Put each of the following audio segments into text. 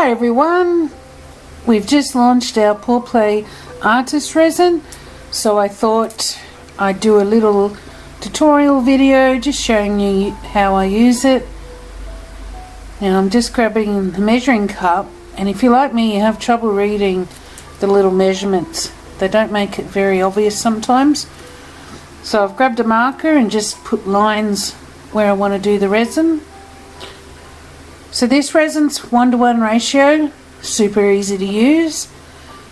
Hi everyone, we've just launched our Pour Play Artist Resin, so I thought I'd do a little tutorial video just showing you how I use it. Now I'm just grabbing the measuring cup, and if you're like me, you have trouble reading the little measurements. They don't make it very obvious sometimes. So I've grabbed a marker and just put lines where I want to do the resin. So this resin's 1:1 ratio, super easy to use,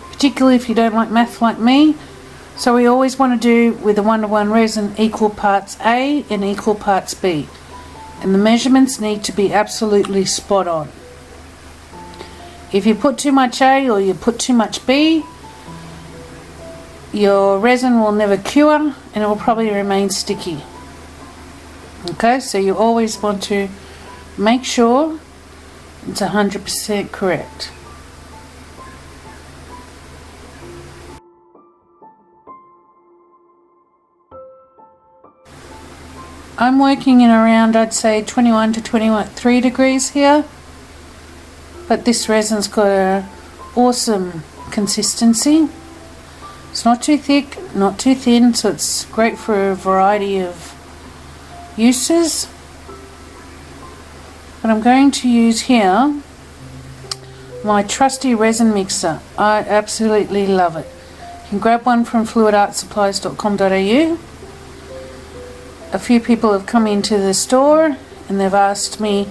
particularly if you don't like math like me. So we always want to do with a 1:1 resin equal parts A and equal parts B. And the measurements need to be absolutely spot on. If you put too much A or you put too much B, your resin will never cure and it will probably remain sticky. Okay, so you always want to make sure it's 100% correct. I'm working in around, I'd say 21 to 23 degrees here, but this resin's got an awesome consistency. It's not too thick, not too thin, so it's great for a variety of uses. But I'm going to use here my trusty resin mixer. I absolutely love it. You can grab one from fluidartsupplies.com.au. A few people have come into the store and they've asked me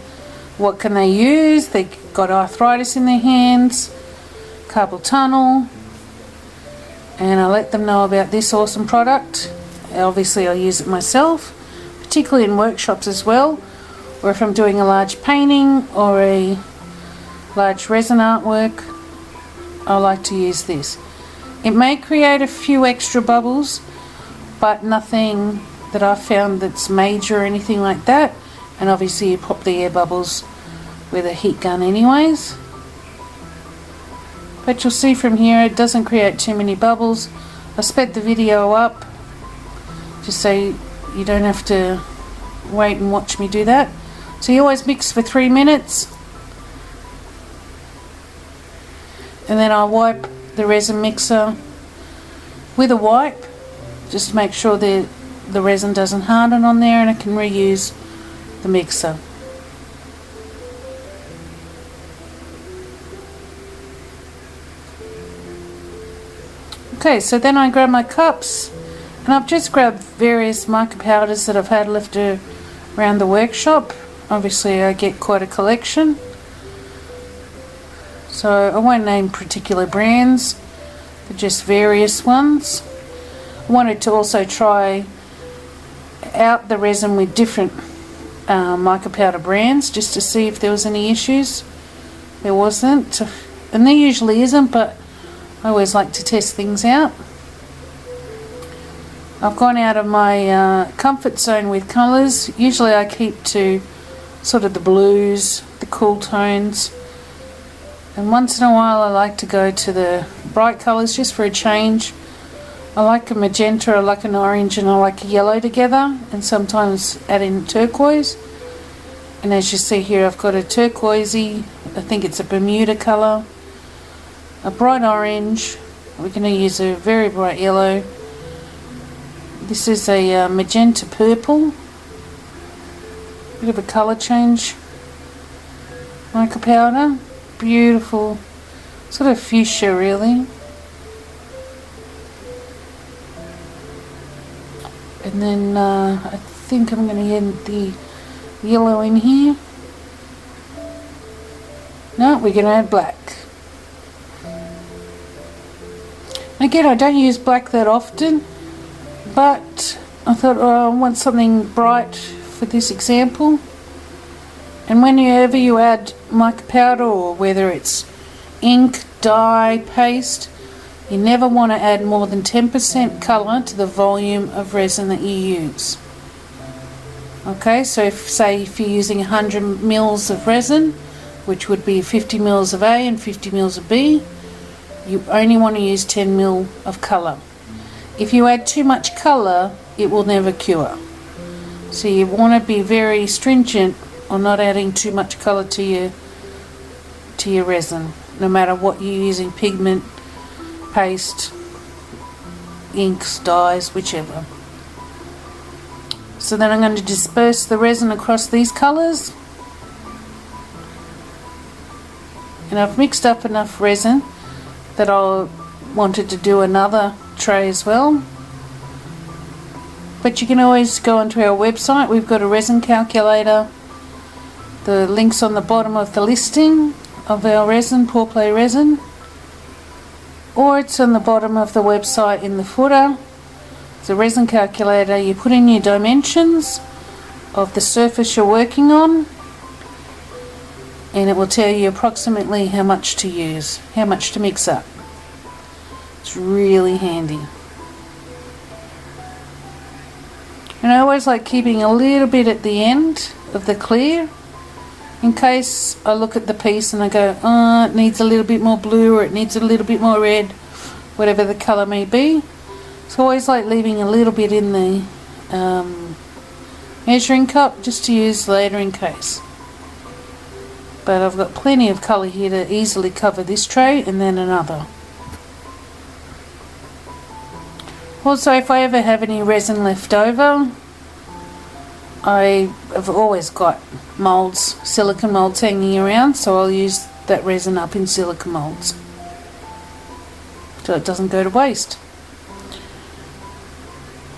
what can they use. They've got arthritis in their hands, carpal tunnel, and I let them know about this awesome product. Obviously I use it myself, particularly in workshops as well, or if I'm doing a large painting or a large resin artwork, I like to use this. It may create a few extra bubbles, but nothing that I've found that's major or anything like that. And obviously you pop the air bubbles with a heat gun anyways. But you'll see from here it doesn't create too many bubbles. I sped the video up just so you don't have to wait and watch me do that. So you always mix for 3 minutes, and then I wipe the resin mixer with a wipe just to make sure the resin doesn't harden on there, and I can reuse the mixer. Okay, so then I grab my cups, and I've just grabbed various mica powders that I've had left around the workshop. Obviously I get quite a collection, so I won't name particular brands, but just various ones. I wanted to also try out the resin with different mica powder brands just to see if there was any issues. There wasn't, and there usually isn't, but I always like to test things out. I've gone out of my comfort zone with colours. Usually I keep to sort of the blues, the cool tones, and once in a while I like to go to the bright colours just for a change. I like a magenta, I like an orange, and I like a yellow together, and sometimes add in turquoise. And as you see here, I've got a turquoisey, I think it's a Bermuda colour, a bright orange, we're going to use a very bright yellow. This is a magenta purple, bit of a colour change mica powder, beautiful, sort of fuchsia really. And then I think I'm going to add the yellow in here. No, we're going to add black. Again, I don't use black that often, but I thought, oh, I want something bright for this example. And whenever you add mica powder, or whether it's ink, dye, paste, you never want to add more than 10% colour to the volume of resin that you use. Okay, so if you're using 100 mils of resin, which would be 50 mils of A and 50 mils of B, you only want to use 10 mil of colour. If you add too much colour, it will never cure. So you want to be very stringent on not adding too much colour to to your resin, no matter what you're using, pigment, paste, inks, dyes, whichever. So then I'm going to disperse the resin across these colours. And I've mixed up enough resin that I wanted to do another tray as well. But you can always go onto our website. We've got a resin calculator. The link's on the bottom of the listing of our resin, Pour Play resin. Or it's on the bottom of the website in the footer. It's a resin calculator. You put in your dimensions of the surface you're working on, and it will tell you approximately how much to use, how much to mix up. It's really handy. And I always like keeping a little bit at the end of the clear, in case I look at the piece and I go, oh, it needs a little bit more blue, or it needs a little bit more red, whatever the colour may be. So I always like leaving a little bit in the measuring cup just to use later in case. But I've got plenty of colour here to easily cover this tray and then another. Also, if I ever have any resin left over, I have always got moulds, silicone moulds hanging around, so I'll use that resin up in silicone moulds so it doesn't go to waste.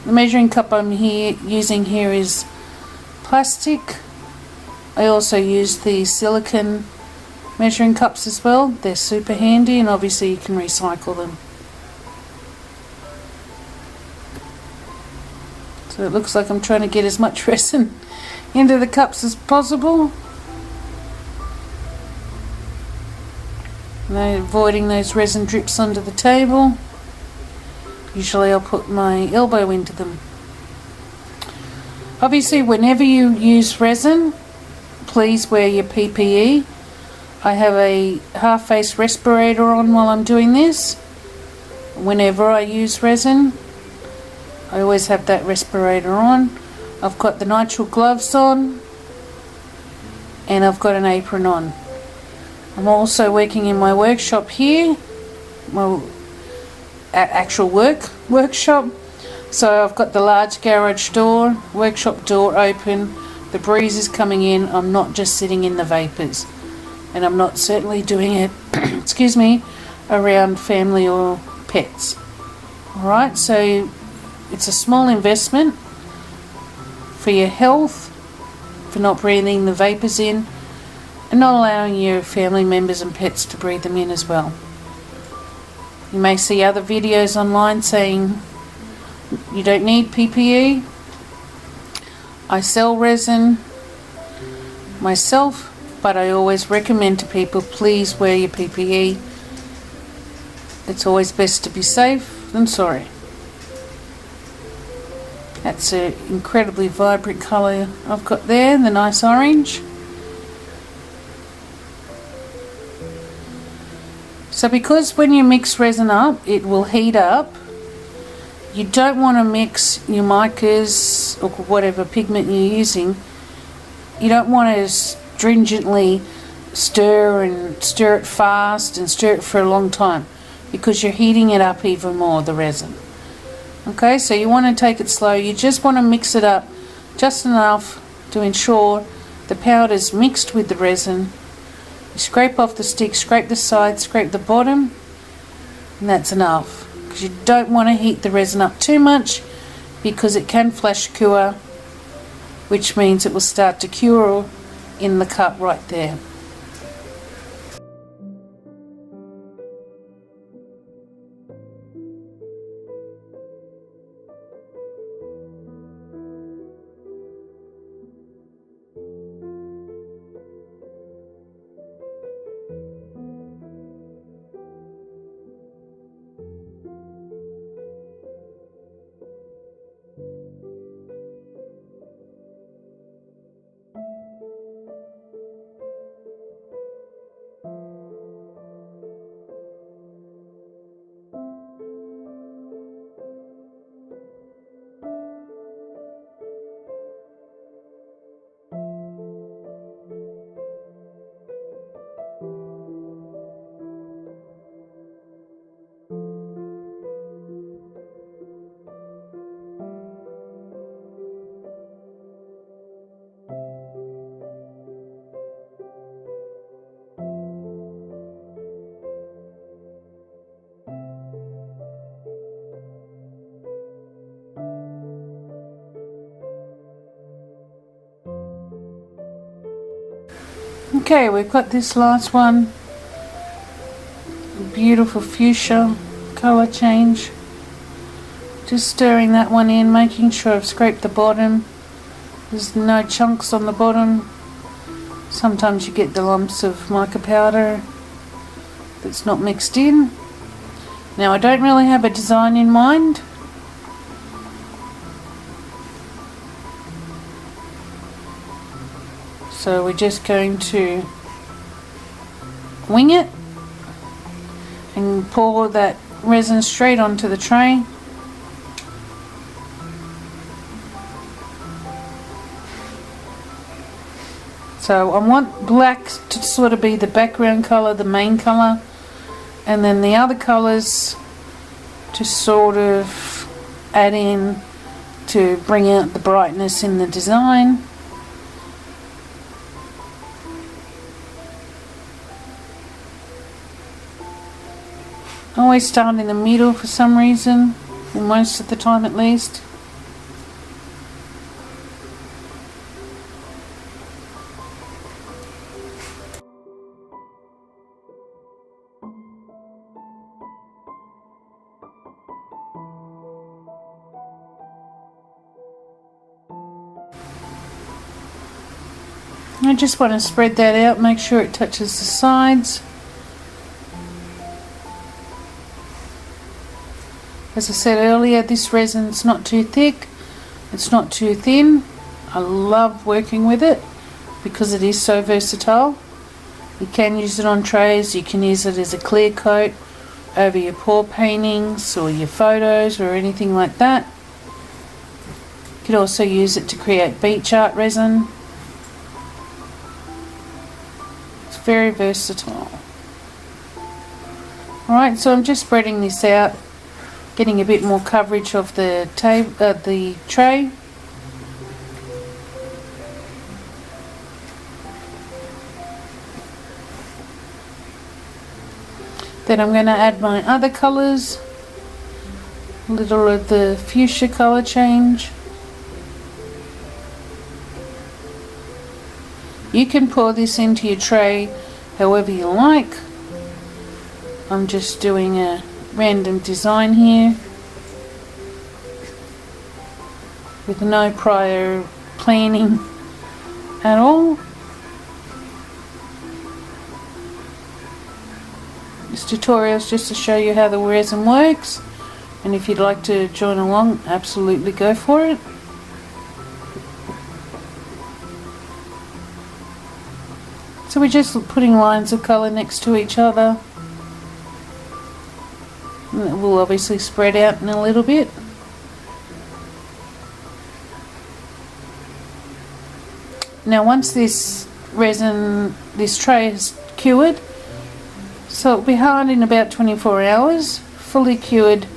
The measuring cup I'm using here is plastic. I also use the silicone measuring cups as well. They're super handy, and obviously you can recycle them. So it looks like I'm trying to get as much resin into the cups as possible. And avoiding those resin drips under the table. Usually I'll put my elbow into them. Obviously, whenever you use resin, please wear your PPE. I have a half-face respirator on while I'm doing this. Whenever I use resin, I always have that respirator on. I've got the nitrile gloves on, and I've got an apron on. I'm also working in my workshop here, my actual workshop. So I've got the large garage door, workshop door open. The breeze is coming in. I'm not just sitting in the vapours, and I'm not certainly doing it excuse me, around family or pets. Alright, so it's a small investment for your health, for not breathing the vapours in, and not allowing your family members and pets to breathe them in as well. You may see other videos online saying you don't need PPE. I sell resin myself, but I always recommend to people, please wear your PPE. It's always best to be safe than sorry. That's an incredibly vibrant colour I've got there, the nice orange. So because when you mix resin up, it will heat up, you don't want to mix your micas or whatever pigment you're using. You don't want to stringently stir it fast and stir it for a long time, because you're heating it up even more, the resin. Okay, so you want to take it slow. You just want to mix it up just enough to ensure the powder's mixed with the resin. You scrape off the stick, scrape the sides, scrape the bottom, and that's enough. Because you don't want to heat the resin up too much, because it can flash cure, which means it will start to cure in the cup right there. Okay, we've got this last one. Beautiful fuchsia colour change. Just stirring that one in, making sure I've scraped the bottom. There's no chunks on the bottom. Sometimes you get the lumps of mica powder that's not mixed in. Now I don't really have a design in mind. So we're just going to wing it and pour that resin straight onto the tray. So I want black to sort of be the background colour, the main colour, and then the other colours to sort of add in to bring out the brightness in the design. I always start in the middle for some reason, or most of the time at least. I just want to spread that out, make sure it touches the sides. As I said earlier, this resin's not too thick, it's not too thin. I love working with it because it is so versatile. You can use it on trays, you can use it as a clear coat over your pour paintings or your photos or anything like that. You could also use it to create beach art resin. It's very versatile. Alright, so I'm just spreading this out, getting a bit more coverage of the tray. Then I'm going to add my other colours, a little of the fuchsia colour change. You can pour this into your tray however you like. I'm just doing a random design here with no prior planning at all. This tutorial is just to show you how the resin works, and if you'd like to join along, absolutely go for it. So we're just putting lines of colour next to each other. And it will obviously spread out in a little bit. Now once this tray is cured, so it'll be hard in about 24 hours, fully cured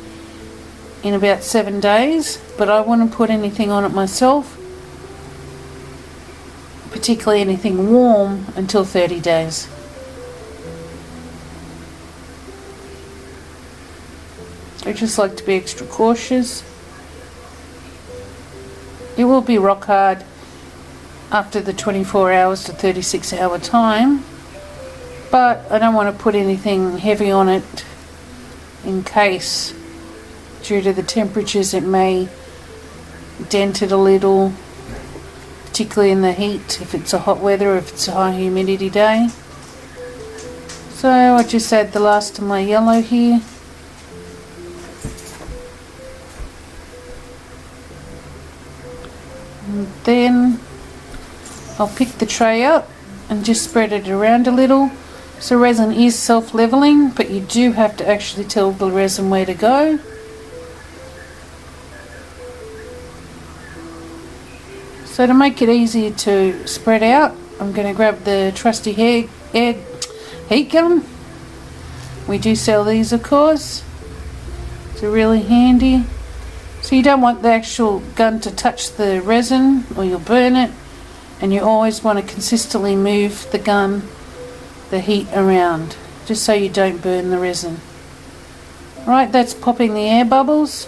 in about 7 days, but I wouldn't put anything on it myself, particularly anything warm, until 30 days. I just like to be extra cautious. It will be rock hard after the 24 hours to 36 hour time, but I don't want to put anything heavy on it in case, due to the temperatures, it may dent it a little, particularly in the heat, if it's a hot weather, if it's a high humidity day. So I just add the last of my yellow here. And then I'll pick the tray up and just spread it around a little. So resin is self-leveling, but you do have to actually tell the resin where to go. So to make it easier to spread out, I'm going to grab the trusty heat gun. We do sell these, of course. It's really handy. So you don't want the actual gun to touch the resin or you'll burn it, and you always want to consistently move the heat around, just so you don't burn the resin. Right, that's popping the air bubbles,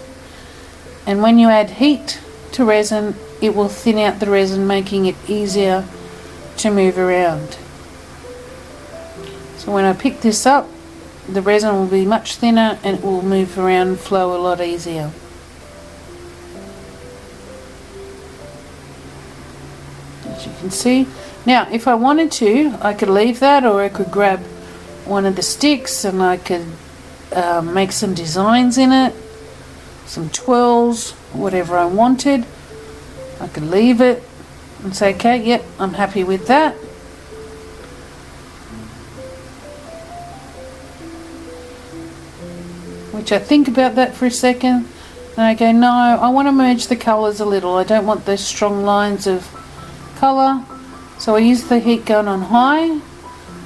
and when you add heat to resin, it will thin out the resin, making it easier to move around. So when I pick this up, the resin will be much thinner and it will move around and flow a lot easier. As you can see. Now if I wanted to, I could leave that, or I could grab one of the sticks and I could make some designs in it, some twirls, whatever I wanted. I could leave it and say, okay, yep, I'm happy with that. Which I think about that for a second and I go, no, I want to merge the colours a little. I don't want those strong lines of colour. So I use the heat gun on high.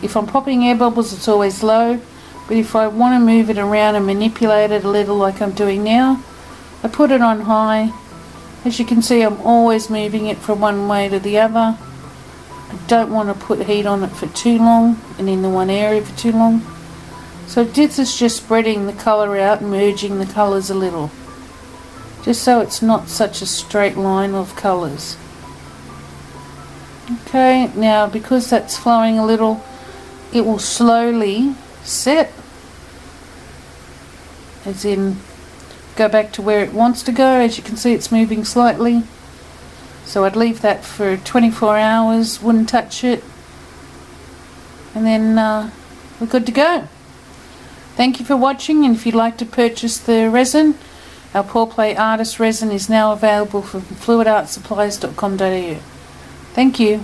If I'm popping air bubbles, it's always low. But if I want to move it around and manipulate it a little like I'm doing now, I put it on high. As you can see, I'm always moving it from one way to the other. I don't want to put heat on it for too long and in the one area for too long. So this is just spreading the colour out and merging the colours a little. Just so it's not such a straight line of colours. Okay, now because that's flowing a little, it will slowly set. As in, go back to where it wants to go. As you can see, it's moving slightly. So I'd leave that for 24 hours, wouldn't touch it. And then we're good to go. Thank you for watching, and if you'd like to purchase the resin, our Pour Play Artist Resin is now available from fluidartsupplies.com.au. Thank you.